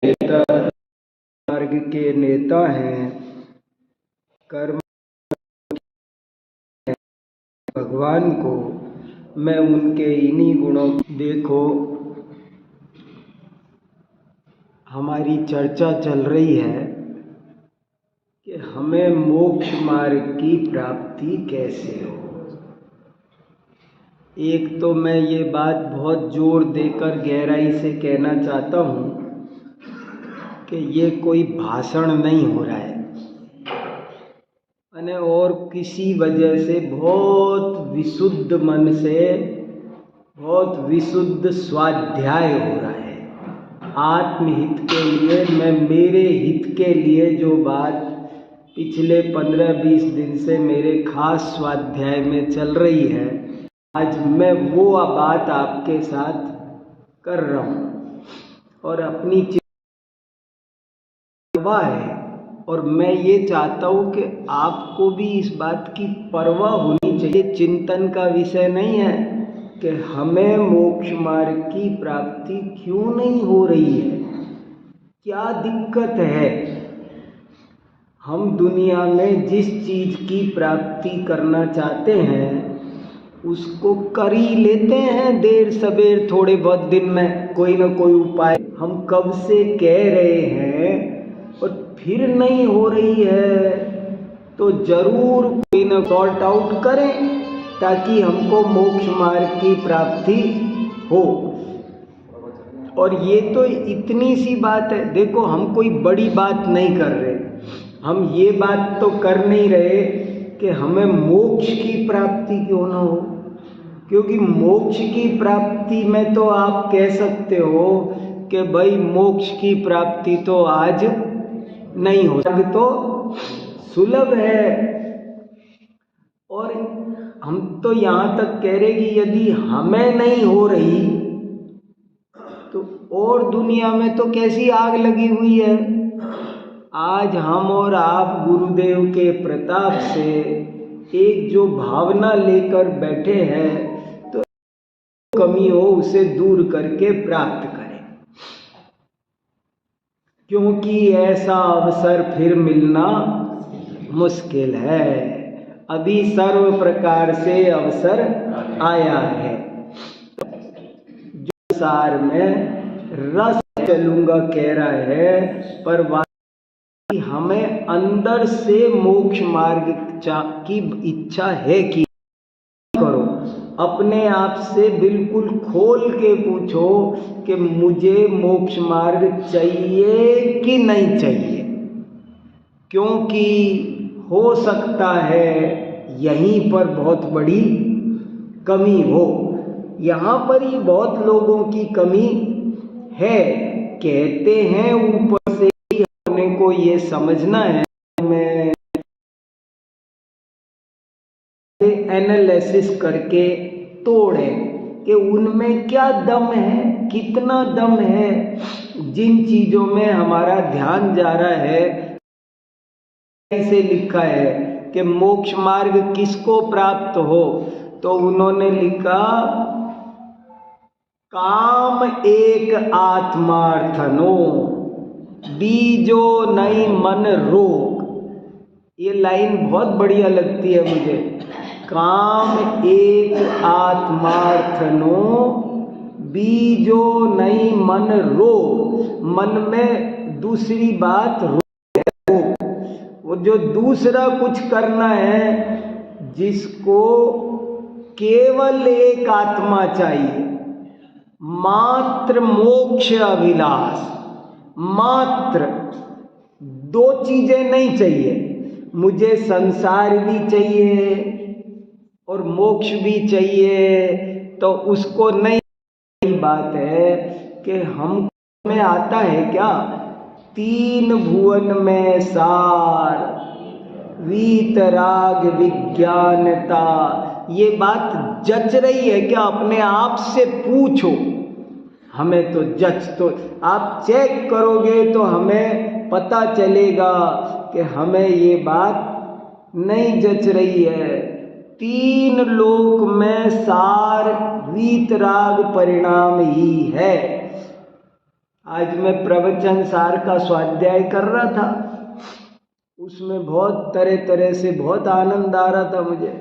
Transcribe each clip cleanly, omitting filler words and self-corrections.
नेता मार्ग के नेता हैं, कर्म भगवान को मैं उनके इन्हीं गुणों। देखो, हमारी चर्चा चल रही है कि हमें मोक्ष मार्ग की प्राप्ति कैसे हो। एक तो मैं ये बात बहुत जोर देकर गहराई से कहना चाहता हूँ कि ये कोई भाषण नहीं हो रहा है और किसी वजह से बहुत विशुद्ध मन से बहुत विशुद्ध स्वाध्याय हो रहा है। आत्महित के लिए, मैं मेरे हित के लिए जो बात पिछले 15-20 दिन से मेरे खास स्वाध्याय में चल रही है, आज मैं वो बात आपके साथ कर रहा हूँ और अपनी परवाह है। और मैं ये चाहता हूँ कि आपको भी इस बात की परवाह होनी चाहिए। चिंतन का विषय नहीं है कि हमें मोक्ष मार्ग की प्राप्ति क्यों नहीं हो रही है, क्या दिक्कत है। हम दुनिया में जिस चीज की प्राप्ति करना चाहते हैं उसको कर ही लेते हैं, देर सबेर थोड़े बहुत दिन में कोई ना कोई उपाय हम कब से कह रहे हैं और फिर नहीं हो रही है। तो जरूर कोई ना सॉर्ट आउट करें ताकि हमको मोक्ष मार्ग की प्राप्ति हो। और ये तो इतनी सी बात है। देखो, हम कोई बड़ी बात नहीं कर रहे, हम ये बात तो कर नहीं रहे कि हमें मोक्ष की प्राप्ति क्यों ना हो, क्योंकि मोक्ष की प्राप्ति में तो आप कह सकते हो कि भाई मोक्ष की प्राप्ति तो आज नहीं हो सकती, तो सुलभ है। और हम तो यहाँ तक कह रहे कि यदि हमें नहीं हो रही तो और दुनिया में तो कैसी आग लगी हुई है। आज हम और आप गुरुदेव के प्रताप से एक जो भावना लेकर बैठे हैं, तो कमी हो उसे दूर करके प्राप्त करें, क्योंकि ऐसा अवसर फिर मिलना मुश्किल है। अभी सर्व प्रकार से अवसर आया है। जो सार में रस चलूंगा कह रहा है, पर हमें अंदर से मोक्ष मार्ग की इच्छा है कि करो। अपने आप से बिल्कुल खोल के पूछो कि मुझे मोक्ष मार्ग चाहिए कि नहीं चाहिए, क्योंकि हो सकता है यहीं पर बहुत बड़ी कमी हो। यहाँ पर ही बहुत लोगों की कमी है। कहते हैं ऊपर से ही, अपने को ये समझना है। मैं एनालिसिस करके तोड़े कि उनमें क्या दम है, कितना दम है। जिन चीजों में हमारा ध्यान जा रहा है, ऐसे लिखा है कि मोक्ष मार्ग किसको प्राप्त हो, तो उन्होंने लिखा काम एक आत्मार्थनो बीजो नहीं मन रोग। ये लाइन बहुत बढ़िया लगती है मुझे। काम एक आत्मार्थनो बीजो नहीं मन रोग। मन में दूसरी बात रोग, वो जो दूसरा कुछ करना है, जिसको केवल एक आत्मा चाहिए, मात्र मोक्ष अभिलाष, मात्र दो चीजें नहीं चाहिए। मुझे संसार भी चाहिए और मोक्ष भी चाहिए, तो उसको नहीं। बात है कि हम में आता है क्या, तीन भुवन में सार वीतराग विज्ञानता। ये बात जच रही है क्या? अपने आप से पूछो। हमें तो तो आप चेक करोगे तो हमें पता चलेगा कि हमें ये बात नहीं जच रही है। तीन लोक में सार वीतराग परिणाम ही है। आज मैं प्रवचन सार का स्वाध्याय कर रहा था, उसमें बहुत तरह तरह से बहुत आनंद आ रहा था मुझे।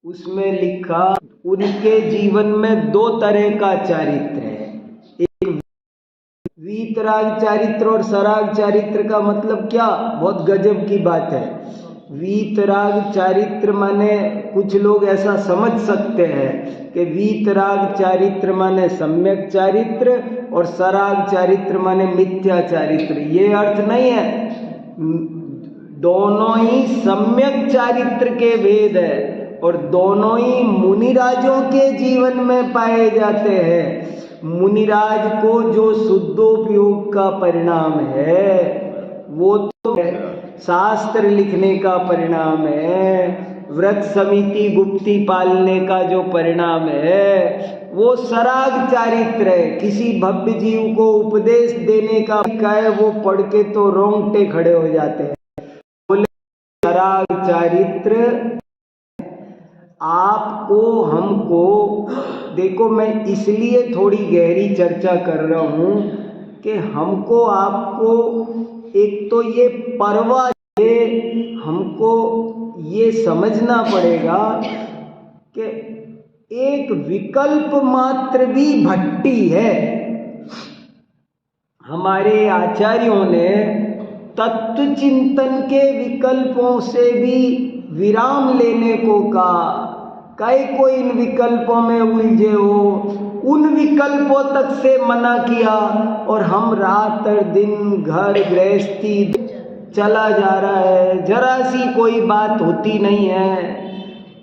उसमें लिखा उनके जीवन में दो तरह का चारित्र है, एक वीतराग चारित्र और सराग चारित्र। का मतलब क्या, बहुत गजब की बात है। वीतराग चारित्र माने कुछ लोग ऐसा समझ सकते हैं कि वीतराग चारित्र माने सम्यक चारित्र और सराग चारित्र माने मिथ्या चारित्र। ये अर्थ नहीं है, दोनों ही सम्यक चारित्र के भेद है और दोनों ही मुनिराजों के जीवन में पाए जाते हैं। मुनिराज को जो शुद्धोपयोग का परिणाम है वो तो शास्त्र लिखने का परिणाम है, व्रत समिति गुप्ती पालने का जो परिणाम है वो सराग चारित्र है। किसी भव्य जीव को उपदेश देने का है, वो पढ़ के तो रोंगटे खड़े हो जाते हैं। बोले सराग चारित्र आपको हमको, देखो मैं इसलिए थोड़ी गहरी चर्चा कर रहा हूँ कि हमको आपको एक तो ये परवाह है, हमको ये समझना पड़ेगा कि एक विकल्प मात्र भी भट्टी है। हमारे आचार्यों ने तत्व चिंतन के विकल्पों से भी विराम लेने को कहा। कई को इन विकल्पों में उलझे हो, उन विकल्पों तक से मना किया और हम रात और दिन घर गृहस्थी चला जा रहा है, जरा सी कोई बात होती नहीं है।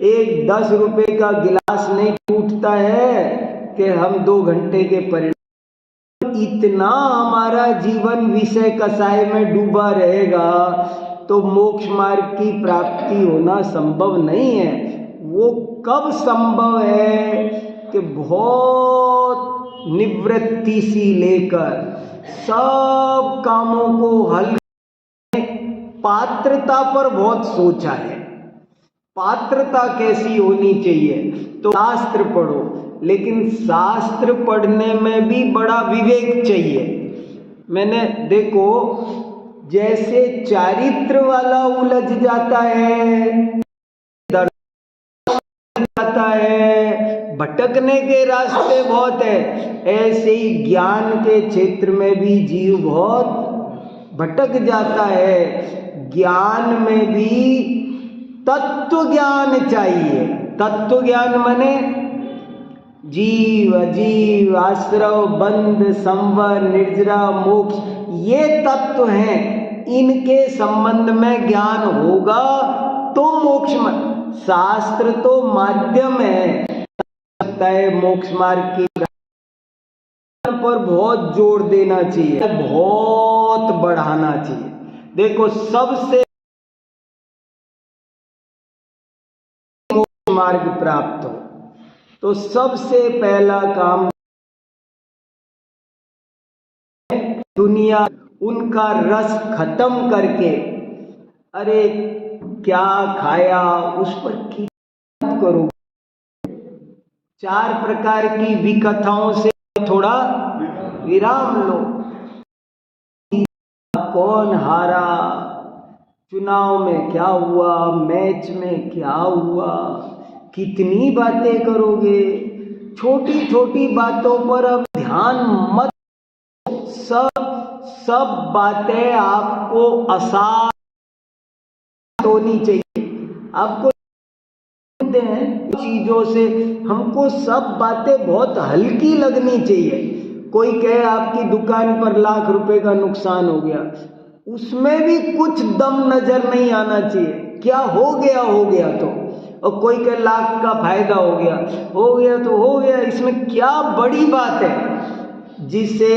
एक 10 रुपए का गिलास नहीं टूटता है कि हम 2 घंटे के परिणाम। इतना हमारा जीवन विषय कसाय में डूबा रहेगा तो मोक्ष मार्ग की प्राप्ति होना संभव नहीं है। वो कब संभव है कि बहुत निवृत्ति सी लेकर सब कामों को हल, पात्रता पर बहुत सोचा है। पात्रता कैसी होनी चाहिए, तो शास्त्र पढ़ो, लेकिन शास्त्र पढ़ने में भी बड़ा विवेक चाहिए। मैंने देखो जैसे चारित्र वाला उलझ जाता है, जाता है, भटकने के रास्ते बहुत है, ऐसे ही ज्ञान के क्षेत्र में भी जीव बहुत भटक जाता है। ज्ञान में भी तत्व ज्ञान चाहिए। तत्व ज्ञान माने जीव अजीव, आश्रव, बंध, संवर, निर्जरा, मोक्ष, ये तत्व हैं। इनके संबंध में ज्ञान होगा तो मोक्ष। शास्त्र तो माध्यम है, मोक्ष मार्ग की पर बहुत जोर देना चाहिए, बहुत बढ़ाना चाहिए। देखो सबसे मोक्ष मार्ग प्राप्त हो तो सबसे पहला काम दुनिया उनका रस खत्म करके, अरे क्या खाया उस पर की करो। 4 प्रकार की विकथाओं से थोड़ा विराम लो। कौन हारा, चुनाव में क्या हुआ, मैच में क्या हुआ, कितनी बातें करोगे। छोटी छोटी बातों पर अब ध्यान मत। सब बातें आपको आसान होनी चाहिए। आपको चीजों से हमको सब बातें बहुत हल्की लगनी चाहिए। कोई कहे आपकी दुकान पर लाख रुपए का नुकसान हो गया, उसमें भी कुछ दम नजर नहीं आना चाहिए। क्या हो गया तो। और कोई कहे लाख का फायदा हो गया तो हो गया, इसमें क्या बड़ी बात है। जिसे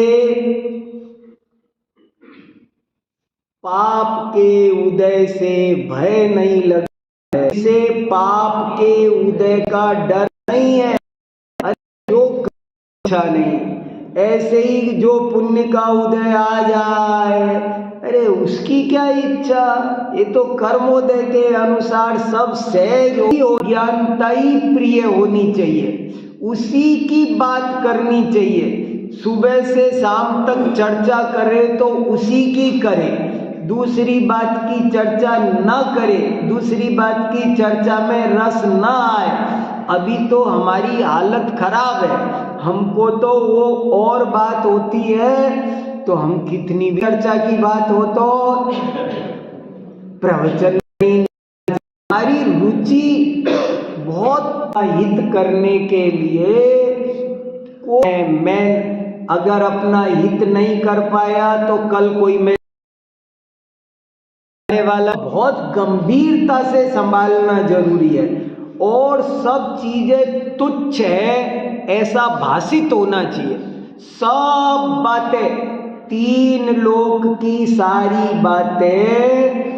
पाप के उदय से भय नहीं लगता है, जिसे पाप के उदय का डर नहीं है, जो अच्छा नहीं, ऐसे ही जो पुण्य का उदय आ जाए, अरे उसकी क्या इच्छा। ये तो कर्मोदय के अनुसार सब सहज हो, ज्ञानता ही प्रिय होनी चाहिए, उसी की बात करनी चाहिए। सुबह से शाम तक चर्चा करे तो उसी की करे, दूसरी बात की चर्चा न करे, दूसरी बात की चर्चा में रस न आए। अभी तो हमारी हालत खराब है, हमको तो वो और बात होती है तो हम कितनी भी चर्चा की बात हो तो प्रवचन नहीं। हमारी रुचि बहुत हित करने के लिए मैं अगर अपना हित नहीं कर पाया तो कल कोई मैं वाला बहुत गंभीरता से संभालना जरूरी है। और सब चीजें तुच्छ है ऐसा भाषित होना चाहिए। सब बातें, तीन लोक की सारी बातें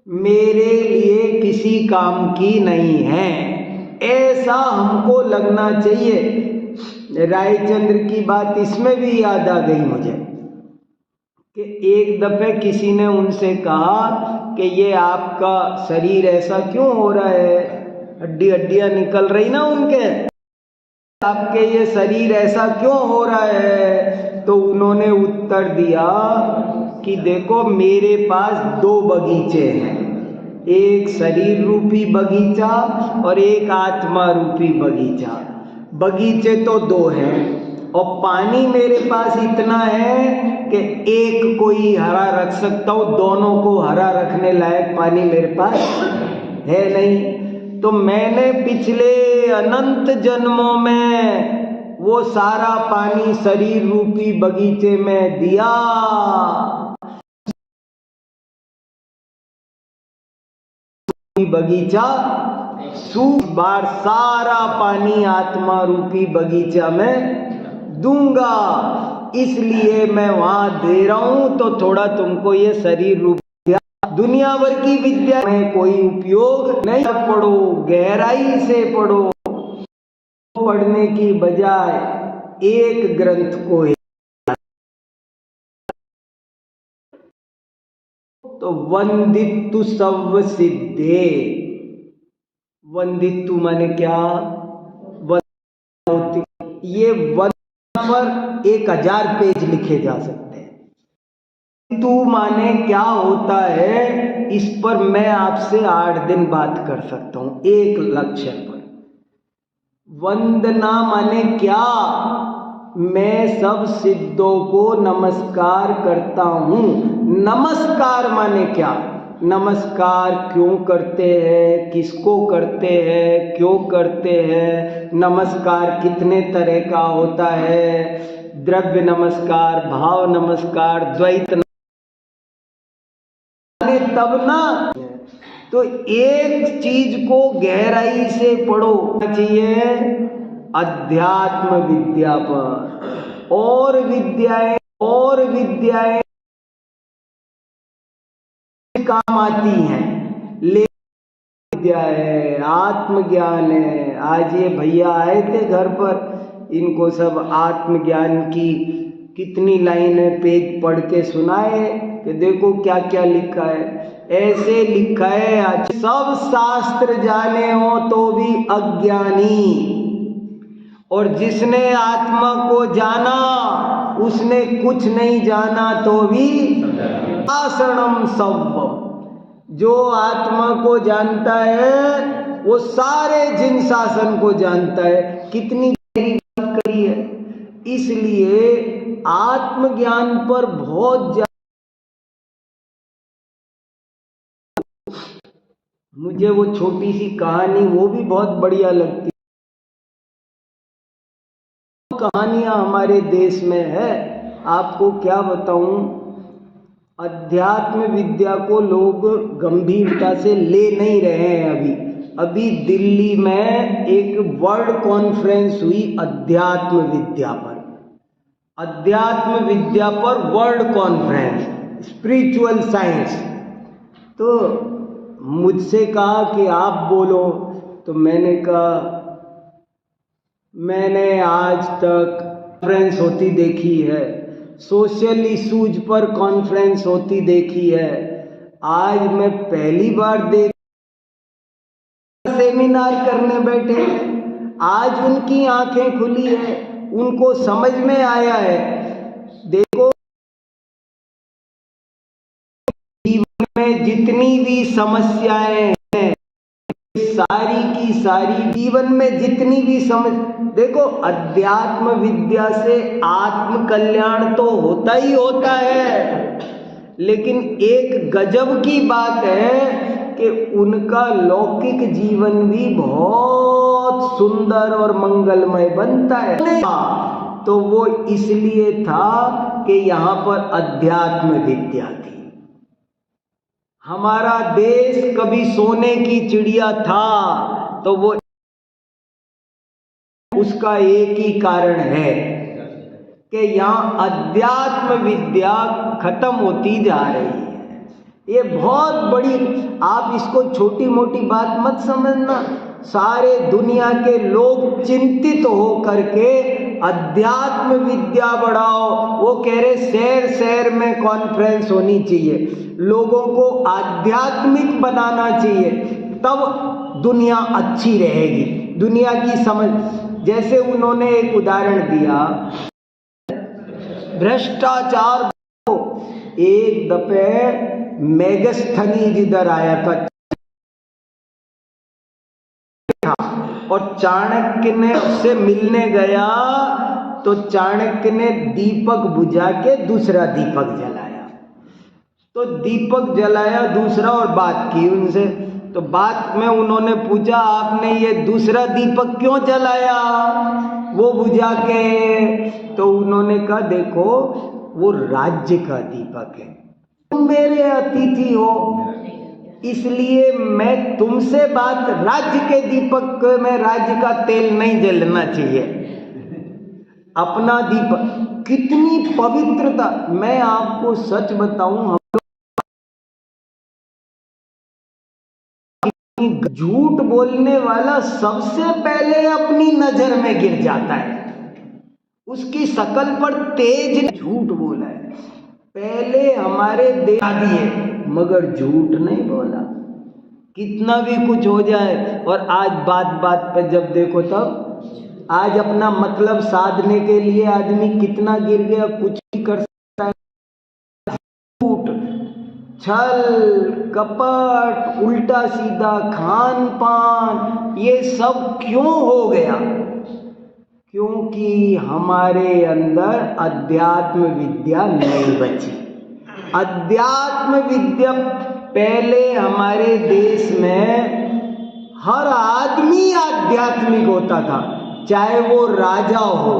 मेरे लिए किसी काम की नहीं है, ऐसा हमको लगना चाहिए। रायचंद्र की बात इसमें भी याद आ गई मुझे कि एक दफे किसी ने उनसे कहा कि ये आपका शरीर ऐसा क्यों हो रहा है, हड्डियां निकल रही ना उनके, आपके ये शरीर ऐसा क्यों हो रहा है। तो उन्होंने उत्तर दिया कि देखो मेरे पास दो बगीचे हैं, एक शरीर रूपी बगीचा और एक आत्मा रूपी बगीचा। बगीचे तो दो हैं और पानी मेरे पास इतना है कि एक को ही हरा रख सकता हूँ, दोनों को हरा रखने लायक पानी मेरे पास है नहीं। तो मैंने पिछले अनंत जन्मों में वो सारा पानी शरीर रूपी बगीचे में दिया, बगीचा सूख बार सारा पानी आत्मा रूपी बगीचा में दूंगा, इसलिए मैं वहां दे रहा हूं। तो थोड़ा तुमको ये शरीर रूपी दुनिया भर की विद्या में कोई उपयोग नहीं, पढ़ो गहराई से पढ़ो, पढ़ने की बजाय एक ग्रंथ को तो वंदितु सव सिद्धे। वंदितु माने क्या, ये वन पर 1000 पेज लिखे जा सकते हैं। तू माने क्या होता है इस पर मैं आपसे 8 दिन बात कर सकता हूं एक लक्ष्य पर। वंदना माने क्या, मैं सब सिद्धों को नमस्कार करता हूं। नमस्कार माने क्या, नमस्कार क्यों करते हैं, किसको करते हैं, क्यों करते हैं, नमस्कार कितने तरह का होता है, द्रव्य नमस्कार, भाव नमस्कार, द्वैत तब ना। तो एक चीज को गहराई से पढ़ो चाहिए अध्यात्म विद्या पर, और विद्याएं काम आती हैं, लेकिन विद्या है, आत्मज्ञान है। आज ये भैया आए थे घर पर, इनको सब आत्मज्ञान की कितनी लाइनें पेज पढ़ के सुनाए कि देखो क्या क्या लिखा है। ऐसे लिखा है आज सब शास्त्र जाने हो तो भी अज्ञानी, और जिसने आत्मा को जाना उसने कुछ नहीं जाना तो भी शासनम सव्वम। जो आत्मा को जानता है वो सारे जिन शासन को जानता है। कितनी गहरी बात करी है। इसलिए आत्मज्ञान पर बहुत मुझे वो छोटी सी कहानी वो भी बहुत बढ़िया लगती। कहानियां हमारे देश में है, आपको क्या बताऊं। अध्यात्म विद्या को लोग गंभीरता से ले नहीं रहे हैं। अभी दिल्ली में एक वर्ल्ड कॉन्फ्रेंस हुई अध्यात्म विद्या पर, अध्यात्म विद्या पर वर्ल्ड कॉन्फ्रेंस, स्पिरिचुअल साइंस। तो मुझसे कहा कि आप बोलो, तो मैंने कहा मैंने आज तक कॉन्फ्रेंस होती देखी है, सोशल इश्यूज पर कॉन्फ्रेंस होती देखी है, आज मैं पहली बार देख सेमिनार करने बैठे हैं। आज उनकी आंखें खुली है उनको समझ में आया है। देखो, जीवन में जितनी भी समस्याएं हैं, सारी की सारी जीवन में जितनी भी देखो, अध्यात्म विद्या से आत्म कल्याण तो होता ही होता है, लेकिन एक गजब की बात है कि उनका लौकिक जीवन भी बहुत सुंदर और मंगलमय बनता है। तो वो इसलिए था कि यहाँ पर अध्यात्म विद्या थी। हमारा देश कभी सोने की चिड़िया था, तो वो उसका एक ही कारण है कि यहाँ अध्यात्म विद्या खत्म होती जा रही है। ये बहुत बड़ी, आप इसको छोटी मोटी बात मत समझना। सारे दुनिया के लोग चिंतित हो करके अध्यात्म विद्या बढ़ाओ। वो कह रहे शहर शहर में कॉन्फ्रेंस होनी चाहिए, लोगों को आध्यात्मिक बनाना चाहिए, तब दुनिया अच्छी रहेगी। दुनिया की समझ, जैसे उन्होंने एक उदाहरण दिया, भ्रष्टाचार। एक दफे मेगस्थनी जिधर आया था और चाणक्य ने उससे मिलने गया, तो चाणक्य ने दीपक बुझा के दूसरा दीपक जलाया। तो दीपक जलाया दूसरा और बात की उनसे। तो बात में उन्होंने पूछा, आपने ये दूसरा दीपक क्यों जलाया वो बुझा के? तो उन्होंने कहा, देखो वो राज्य का दीपक है, तुम मेरे अतिथि हो, इसलिए मैं तुमसे बात, राज्य के दीपक में राज्य का तेल नहीं जलना चाहिए, अपना दीपक। कितनी पवित्रता! मैं आपको सच बताऊं, झूठ बोलने वाला सबसे पहले अपनी नजर में गिर जाता है। उसकी शकल पर तेज झूठ बोला है, पहले हमारे दे दिए, मगर झूठ नहीं बोला। कितना भी कुछ हो जाए, और आज बात बात पर जब देखो तब, आज अपना मतलब साधने के लिए आदमी कितना गिर गया, कुछ भी कर सकता है। झूठ, छल, कपट, उल्टा सीधा खान पान, ये सब क्यों हो गया? क्योंकि हमारे अंदर अध्यात्म विद्या नहीं बची। अध्यात्म विद्या पहले हमारे देश में हर आदमी आध्यात्मिक होता था, चाहे वो राजा हो,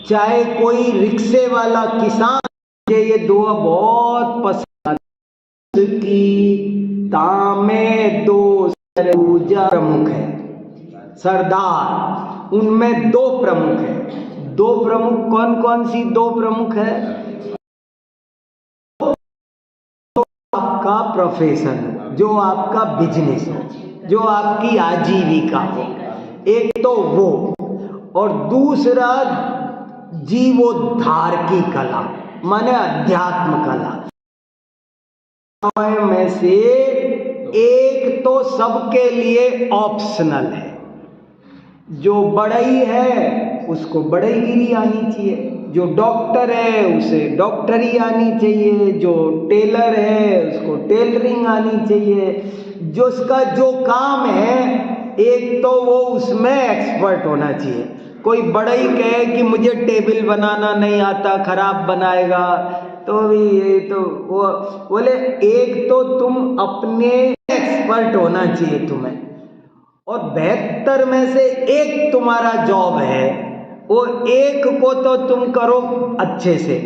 चाहे कोई रिक्शे वाला किसान। ये दुआ बहुत पसंद की, तामे दो पूजा प्रमुख है, सरदार, उनमें दो प्रमुख है। दो प्रमुख कौन कौन सी दो प्रमुख है? जो आपका प्रोफेशन, जो आपका बिजनेस हो, जो आपकी आजीविका हो, एक तो वो, और दूसरा जीवोद्धार की कला, माने अध्यात्म कला। में से एक तो सबके लिए ऑप्शनल है, जो बढ़ई है उसको बढ़ईगिरी आनी चाहिए, जो डॉक्टर है उसे डॉक्टरी आनी चाहिए, जो टेलर है उसको टेलरिंग आनी चाहिए, जो उसका जो काम है एक तो वो उसमें एक्सपर्ट होना चाहिए। कोई बढ़ई कहे कि मुझे टेबल बनाना नहीं आता, खराब बनाएगा, तो ये तो वो बोले, एक तो तुम अपने एक्सपर्ट होना चाहिए तुम्हें, और 72 में से एक तुम्हारा जॉब है, वो एक को तो तुम करो अच्छे से।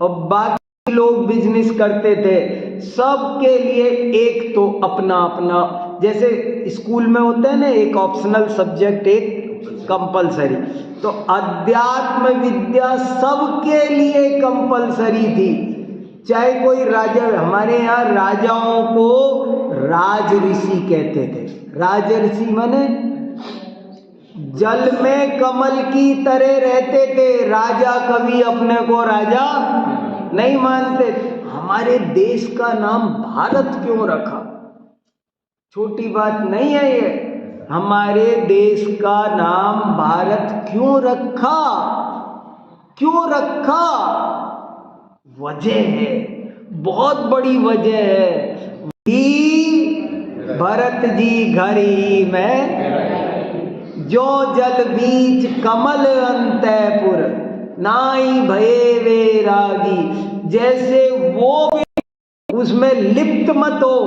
और बाकी लोग बिजनेस करते थे, सबके लिए एक तो अपना अपना, जैसे स्कूल में होता है ना, एक ऑप्शनल सब्जेक्ट, एक कंपलसरी। तो अध्यात्म विद्या सबके लिए कंपलसरी थी, चाहे कोई राजा। हमारे यहाँ राजाओं को राज ऋषि कहते थे। राज ऋषि माने जल में कमल की तरह रहते थे, राजा कभी अपने को राजा नहीं मानते। हमारे देश का नाम भारत क्यों रखा? छोटी बात नहीं है ये। हमारे देश का नाम भारत क्यों रखा? क्यों रखा? वजह है, बहुत बड़ी वजह है। भरत जी घरी में जो जल बीच कमल अंतपुर नाई भये वैरागी। जैसे वो उसमें लिप्त मत हो।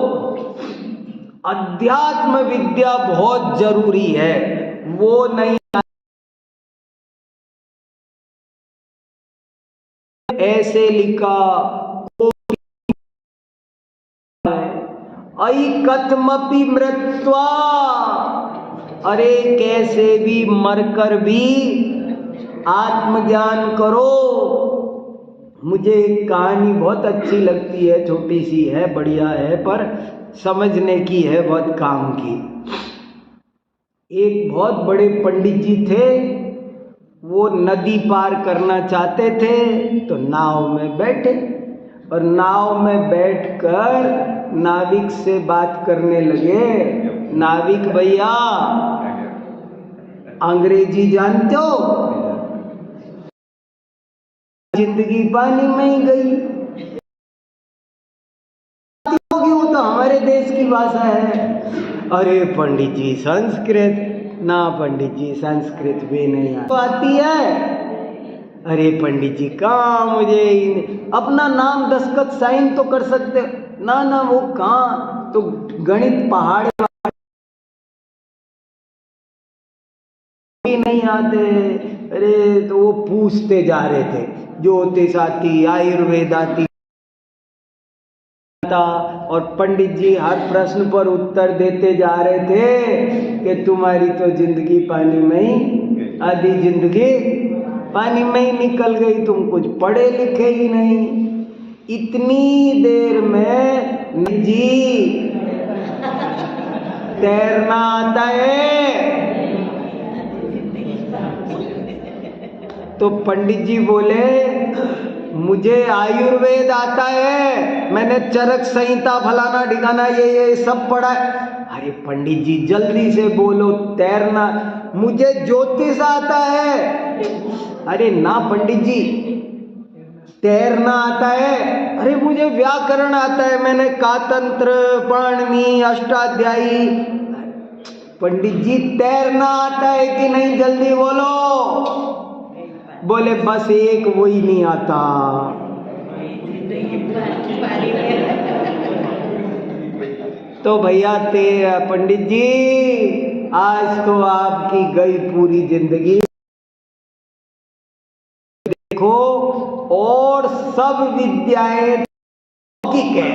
अध्यात्म विद्या बहुत जरूरी है, वो नहीं ऐसे लिखा अई कथमपि मृत्वा। अरे कैसे भी मरकर भी आत्मज्ञान करो। मुझे एक कहानी बहुत अच्छी लगती है, छोटी सी है, बढ़िया है, पर समझने की है, बहुत काम की। एक बहुत बड़े पंडित जी थे, वो नदी पार करना चाहते थे तो नाव में बैठे और नाव में बैठकर नाविक से बात करने लगे। नाविक भैया अंग्रेजी जानते हो? जिंदगी पानी में ही गई होगी, वो तो हमारे देश की भाषा है। अरे पंडित जी संस्कृत ना, पंडित जी संस्कृत भी नहीं आती है। अरे पंडित जी कहाँ, मुझे अपना नाम दस्तखत साइन तो कर सकते ना? ना वो कहाँ, तो गणित पहाड़ नहीं आते। अरे तो वो पूछते जा रहे थे, ज्योतिष आती, आयुर्वेद आती, और पंडित जी हर प्रश्न पर उत्तर देते जा रहे थे कि तुम्हारी तो जिंदगी पानी में ही, आधी जिंदगी पानी में ही निकल गई, तुम कुछ पढ़े लिखे ही नहीं। इतनी देर में जी तैरना आता है? तो पंडित जी बोले मुझे आयुर्वेद आता है, मैंने चरक संहिता फलाना ढिकाना ये सब पढ़ा है। अरे पंडित जी जल्दी से बोलो, तैरना। मुझे ज्योतिष आता है। अरे ना पंडित जी, तैरना आता है। अरे मुझे व्याकरण आता है, मैंने कातंत्र, पाणिनि, अष्टाध्यायी। पंडित जी तैरना आता है कि नहीं, जल्दी बोलो। बोले बस एक वो ही नहीं आता। तो भैया पंडित जी आज तो आपकी गई पूरी जिंदगी। देखो और सब विद्याएं अलौकिक है,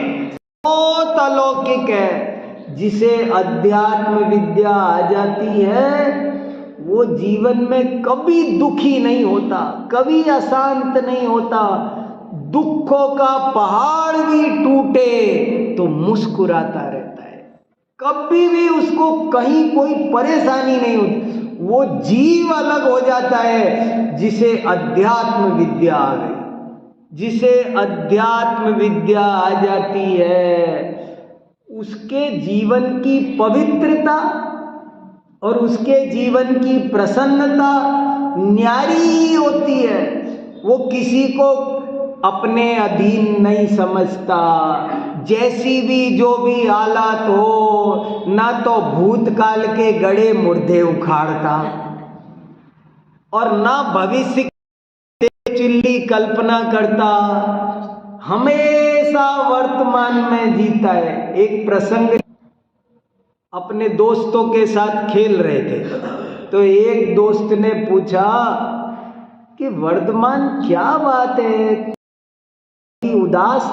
बहुत अलौकिक है। जिसे अध्यात्म विद्या आ जाती है वो जीवन में कभी दुखी नहीं होता, कभी अशांत नहीं होता। दुखों का पहाड़ भी टूटे तो मुस्कुराता रहता है, कभी भी उसको कहीं कोई परेशानी नहीं होती। वो जीव अलग हो जाता है जिसे अध्यात्म विद्या आ गई। जिसे अध्यात्म विद्या आ जाती है उसके जीवन की पवित्रता और उसके जीवन की प्रसन्नता न्यारी होती है। वो किसी को अपने अधीन नहीं समझता। जैसी भी जो भी हालात हो, ना तो भूतकाल के गड़े मुर्दे उखाड़ता और ना भविष्य की चिल्ली कल्पना करता, हमेशा वर्तमान में जीता है। एक प्रसंग, अपने दोस्तों के साथ खेल रहे थे तो एक दोस्त ने पूछा कि वर्तमान क्या बात है, उदास,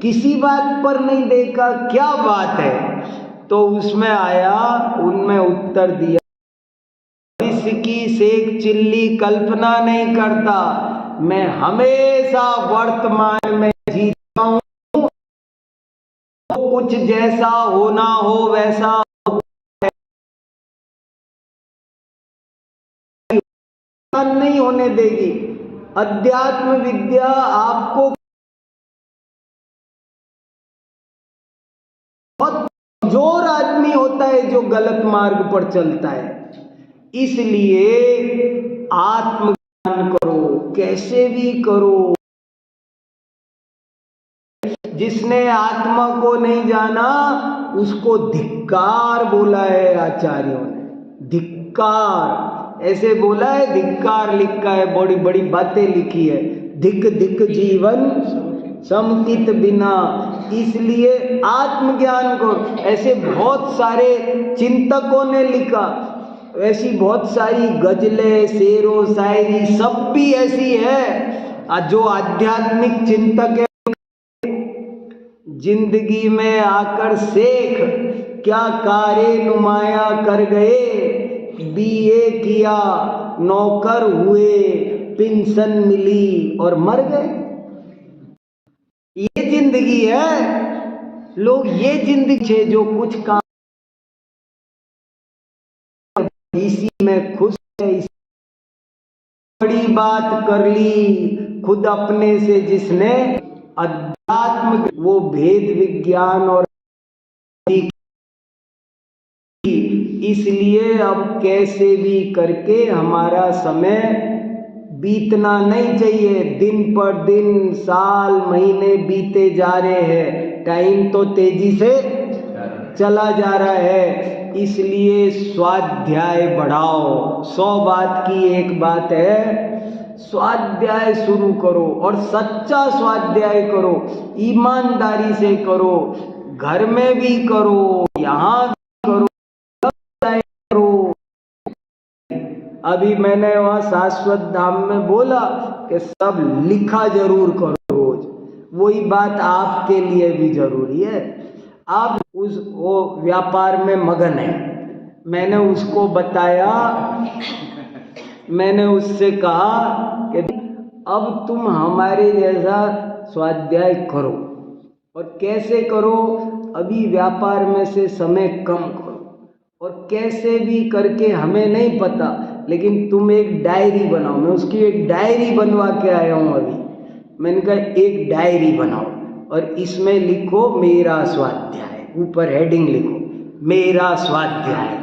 किसी बात पर नहीं देखा, क्या बात है? तो उसमें आया, उनमें उत्तर दिया, भविष्य की सेक चिल्ली कल्पना नहीं करता, मैं हमेशा वर्तमान में जीता हूं। कुछ जैसा होना हो वैसा नहीं होने देगी। अध्यात्म विद्या आपको बहुत कमजोर आदमी होता है जो गलत मार्ग पर चलता है। इसलिए आत्मज्ञान करो, कैसे भी करो। जिसने आत्मा को नहीं जाना उसको धिक्कार बोला है आचार्यों ने। धिक्कार ऐसे बोला है, धिक्कार लिखा है, बड़ी बड़ी बातें लिखी है। धिक धिक जीवन समकित बिना। इसलिए आत्मज्ञान को ऐसे बहुत सारे चिंतकों ने लिखा, ऐसी बहुत सारी गजलें, शेरो शायरी सब भी ऐसी है। जो आध्यात्मिक चिंतक है, जिंदगी में आकर शेख क्या कारे नुमाया कर गए, बीए किया नौकर हुए, पेंशन मिली और मर गए। ये जिंदगी है। लोग ये जिंदगी है जो कुछ काम इसी में खुश है। बड़ी बात कर ली खुद अपने से जिसने, अध्यात्म वो भेद विज्ञान और इसलिए अब कैसे भी करके हमारा समय बीतना नहीं चाहिए। दिन पर दिन, साल, महीने बीते जा रहे हैं, टाइम तो तेजी से चला जा रहा है। इसलिए स्वाध्याय बढ़ाओ। 100 बात की एक बात है, स्वाध्याय शुरू करो और सच्चा स्वाध्याय करो, ईमानदारी से करो, घर में भी करो, यहाँ भी करो। अभी मैंने वहाँ शाश्वत धाम में बोला कि सब लिखा जरूर करो रोज। वही बात आपके लिए भी जरूरी है। आप वो व्यापार में मगन है। मैंने उसको बताया, मैंने उससे कहा कि अब तुम हमारे जैसा स्वाध्याय करो। और कैसे करो? अभी व्यापार में से समय कम करो और कैसे भी करके हमें नहीं पता, लेकिन तुम एक डायरी बनाओ। मैं उसकी एक डायरी बनवा के आया हूँ अभी। मैंने कहा एक डायरी बनाओ और इसमें लिखो मेरा स्वाध्याय, ऊपर हेडिंग लिखो मेरा स्वाध्याय।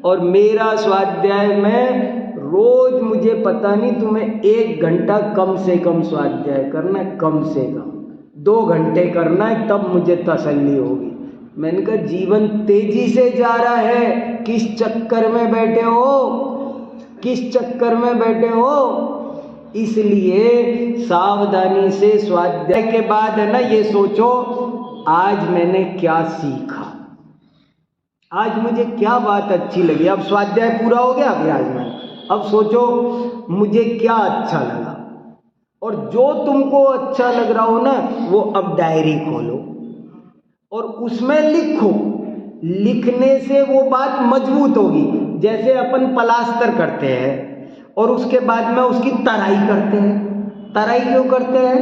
और मेरा स्वाध्याय में रोज, मुझे पता नहीं, तुम्हें 1 घंटा कम से कम स्वाध्याय करना है, कम से कम 2 घंटे करना है, तब मुझे तसल्ली होगी। मैंने कहा जीवन तेजी से जा रहा है, किस चक्कर में बैठे हो, किस चक्कर में बैठे हो? इसलिए सावधानी से स्वाध्याय के बाद है ना, ये सोचो आज मैंने क्या सीखा, आज मुझे क्या बात अच्छी लगी। अब स्वाध्याय पूरा हो गया अभी आज मैं, अब सोचो मुझे क्या अच्छा लगा। और जो तुमको अच्छा लग रहा हो ना, वो अब डायरी खोलो और उसमें लिखो। लिखने से वो बात मजबूत होगी। जैसे अपन प्लास्टर करते हैं और उसके बाद में उसकी तराई करते हैं। तराई क्यों करते हैं?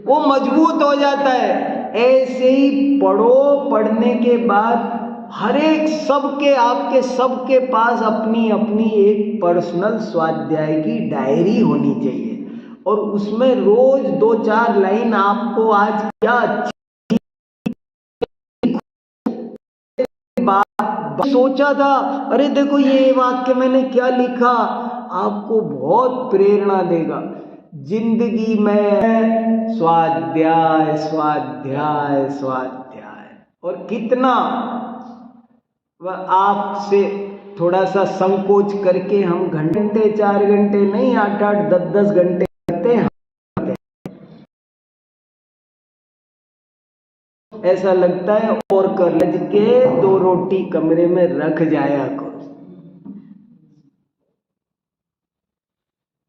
वो मजबूत हो जाता है। ऐसे ही पढ़ो, पढ़ने के बाद हर एक सबके, आपके सबके पास अपनी अपनी एक पर्सनल स्वाध्याय की डायरी होनी चाहिए और उसमें रोज 2-4 लाइन आपको आज क्या अच्छी बात सोचा था, अरे देखो ये वाक्य मैंने क्या लिखा, आपको बहुत प्रेरणा देगा। जिंदगी में स्वाध्याय स्वाध्याय स्वाध्याय। और कितना वह आपसे थोड़ा सा संकोच करके हम घंटे 4 घंटे नहीं, 8-8 10-10 घंटे करते हैं। ऐसा लगता है और कर लज के 2 रोटी कमरे में रख जाया करो।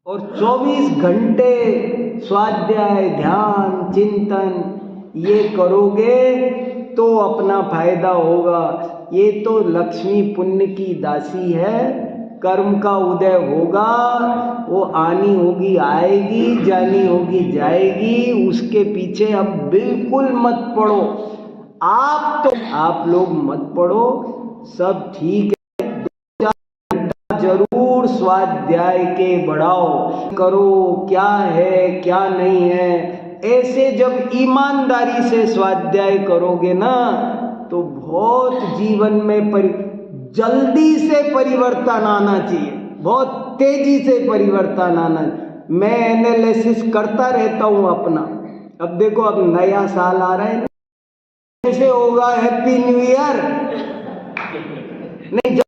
और 24 घंटे स्वाध्याय, ध्यान, चिंतन ये करोगे तो अपना फायदा होगा। ये तो लक्ष्मी पुण्य की दासी है, कर्म का उदय होगा, वो आनी होगी आएगी, जानी होगी जाएगी, उसके पीछे अब बिल्कुल मत पड़ो। आप लोग मत पड़ो, सब ठीक है। जरूर स्वाध्याय के बढ़ाओ, करो क्या है क्या नहीं है। ऐसे जब ईमानदारी से स्वाध्याय करोगे ना, तो बहुत जीवन में जल्दी से परिवर्तन आना चाहिए, बहुत तेजी से परिवर्तन आना। मैं एनालिसिस करता रहता हूँ अपना। अब देखो, अब नया साल आ रहा है, कैसे होगा हैप्पी न्यू ईयर? नहीं,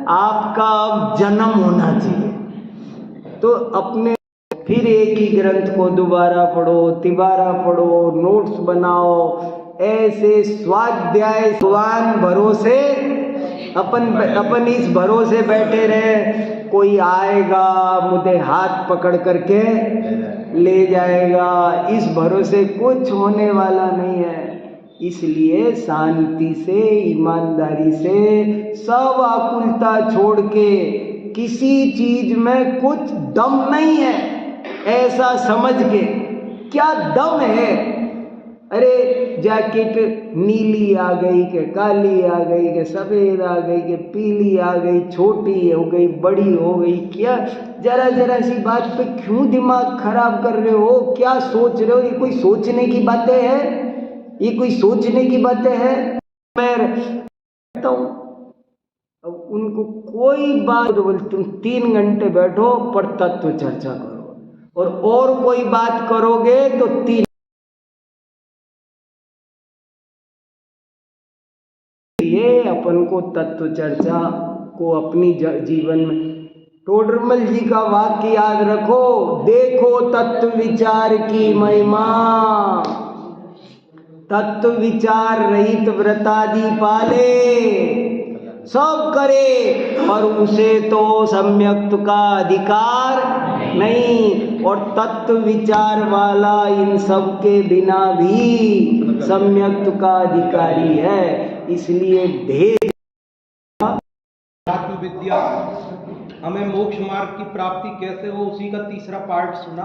आपका अब जन्म होना चाहिए। तो अपने फिर एक ही ग्रंथ को दोबारा पढ़ो, तिबारा पढ़ो, नोट्स बनाओ, ऐसे स्वाध्याय भगवान भरोसे अपन इस भरोसे बैठे रहे कोई आएगा मुझे हाथ पकड़ करके ले जाएगा, इस भरोसे कुछ होने वाला नहीं है। इसलिए शांति से, ईमानदारी से, सब आकुलता छोड़ के, किसी चीज में कुछ दम नहीं है ऐसा समझ के, क्या दम है? अरे जैकेट नीली आ गई के काली आ गई के सफेद आ गई के पीली आ गई, छोटी हो गई बड़ी हो गई, क्या जरा जरा सी बात पे क्यों दिमाग खराब कर रहे हो? क्या सोच रहे हो? ये कोई सोचने की बातें हैं? ये कोई सोचने की बातें हैं? मैं कहता हूँ, अब उनको कोई बात बोल, तुम 3 घंटे बैठो पर तत्व चर्चा करो, और कोई बात करोगे तो 3। ये अपन को तत्व चर्चा को अपनी जीवन में, टोडरमल जी का वाक्य याद रखो, देखो तत्व विचार की महिमा, तत्व विचार रहित व्रतादि पाले, सब करे और उसे तो सम्यक्त का अधिकार नहीं। और तत्व विचार वाला इन सब के बिना भी सम्यक्त का अधिकारी है। इसलिए भेद विद्या हमें मोक्ष मार्ग की प्राप्ति कैसे हो, उसी का तीसरा पार्ट सुना।